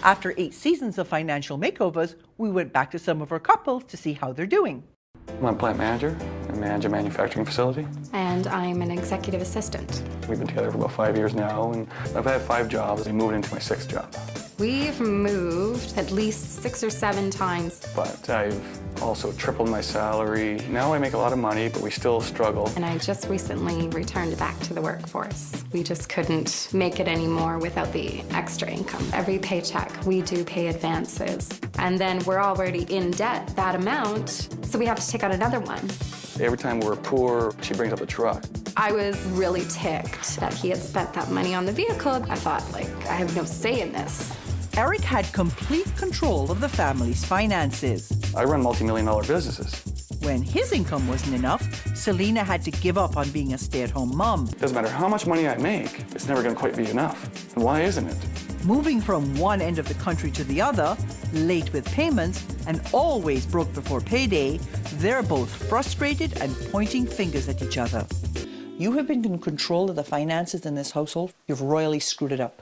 After 8 seasons of financial makeovers, we went back to some of our couples to see how they're doing. I'm a plant manager. I manage a manufacturing facility. And I'm an executive assistant. We've been together for about 5 years now, and I've had 5 jobs. I moved into my 6th job. We've moved at least 6 or 7 times. But I've also tripled my salary. Now I make a lot of money, but we still struggle. And I just recently returned back to the workforce. We just couldn't make it anymore without the extra income. Every paycheck, we do pay advances. And then we're already in debt, that amount, so we have to take out another one. Every time we're poor, she brings up the truck. I was really ticked that he had spent that money on the vehicle. I thought, I have no say in this. Eric had complete control of the family's finances. I run multi-million-dollar businesses. When his income wasn't enough, Selena had to give up on being a stay-at-home mom. Doesn't matter how much money I make, it's never going to quite be enough. And why isn't it? Moving from one end of the country to the other, late with payments, and always broke before payday, they're both frustrated and pointing fingers at each other. You have been in control of the finances in this household. You've royally screwed it up.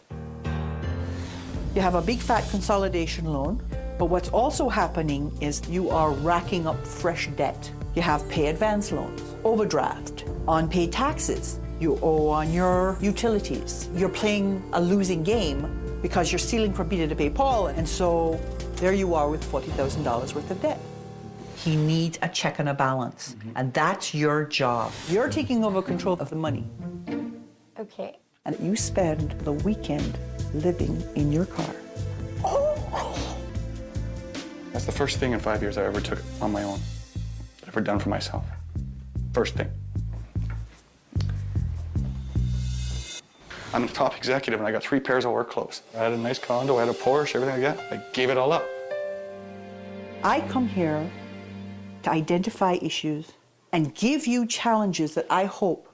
You have a big fat consolidation loan, but what's also happening is you are racking up fresh debt. You have pay advance loans, overdraft, unpaid taxes. You owe on your utilities. You're playing a losing game because you're stealing from Peter to pay Paul, and so there you are with $40,000 worth of debt. He needs a check and a balance, and that's your job. You're taking over control of the money. Okay. And you spend the weekend living in your car. That's the first thing in 5 years I ever took on my own. Ever done for myself. First thing. I'm a top executive and I got 3 pairs of work clothes. I had a nice condo, I had a Porsche, everything like that. I gave it all up. I come here to identify issues and give you challenges that I hope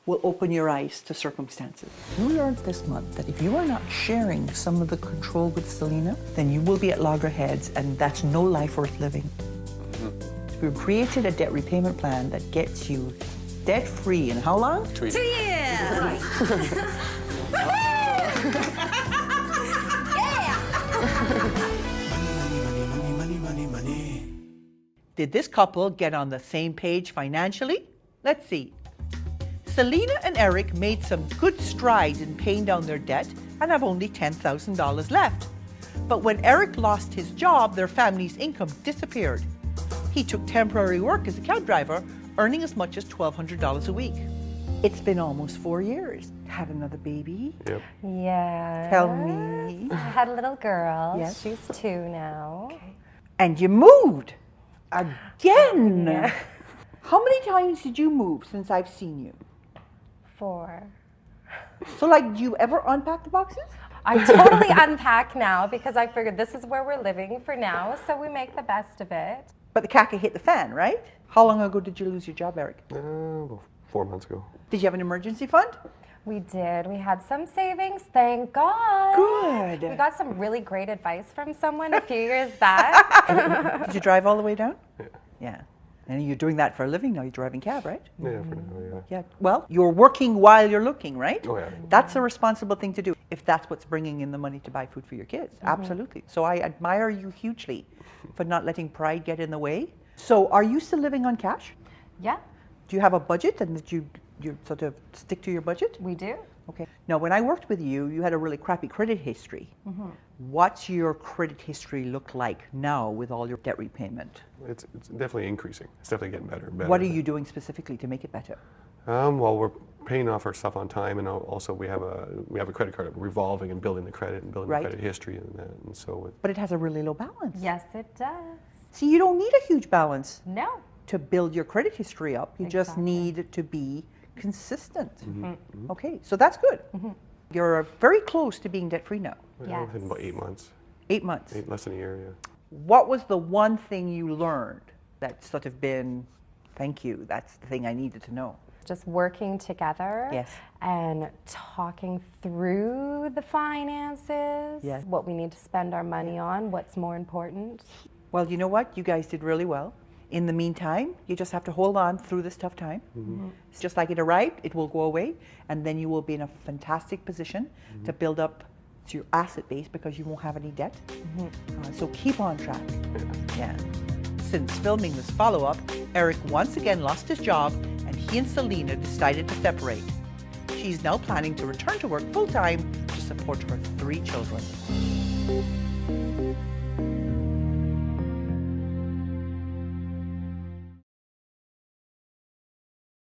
will open your eyes to circumstances. You learned this month that if you are not sharing some of the control with Selena, then you will be at loggerheads, and that's no life worth living. We've created a debt repayment plan that gets you debt-free in how long? 2 years. 2 years! Did this couple get on the same page financially? Let's see. Selena and Eric made some good strides in paying down their debt and have only $10,000 left. But when Eric lost his job, their family's income disappeared. He took temporary work as a cab driver, earning as much as $1,200 a week. It's been almost 4 years. Had another baby? Yep. Yeah. Tell me. I had a little girl. Yes. She's 2 now. Okay. And you moved again. Yeah. How many times did you move since I've seen you? 4. So, do you ever unpack the boxes? I totally unpack now because I figured this is where we're living for now, so we make the best of it. But the caca hit the fan, right? How long ago did you lose your job, Eric? About 4 months ago. Did you have an emergency fund? We did. We had some savings, thank God. Good. We got some really great advice from someone a few years back. Did you drive all the way down? Yeah. Yeah. And you're doing that for a living now. You're driving cab, right? Yeah, for now, yeah. Yeah. Well, you're working while you're looking, right? Oh, yeah. That's a responsible thing to do if that's what's bringing in the money to buy food for your kids. Absolutely. So I admire you hugely for not letting pride get in the way. So are you still living on cash? Yeah, Do you have a budget and that you sort of stick to your budget? we do. Okay. Now, when I worked with you, you had a really crappy credit history. What's your credit history look like now with all your debt repayment? It's definitely increasing. It's definitely getting better and better. What are you doing specifically to make it better? Well, we're paying off our stuff on time, and also we have a credit card revolving and building the credit and building Right. the credit history and that, and so But it has a really low balance. Yes, it does. See, you don't need a huge balance No. to build your credit history up. You just Exactly. need to be consistent. Okay, so that's good. You're very close to being debt-free now. Yes. within about 8 months, 8 months. less than a year, yeah. What was the one thing you learned that's sort of been, thank you, that's the thing I needed to know? Just working together Yes. and talking through the finances, Yes. what we need to spend our money on, what's more important. Well, you know what? You guys did really well. In the meantime, you just have to hold on through this tough time. It's just like it arrived, it will go away, and then you will be in a fantastic position to build up It's your asset base because you won't have any debt. So keep on track. Yeah. Since filming this follow-up, Eric once again lost his job and he and Selena decided to separate. She's now planning to return to work full-time to support her 3 children.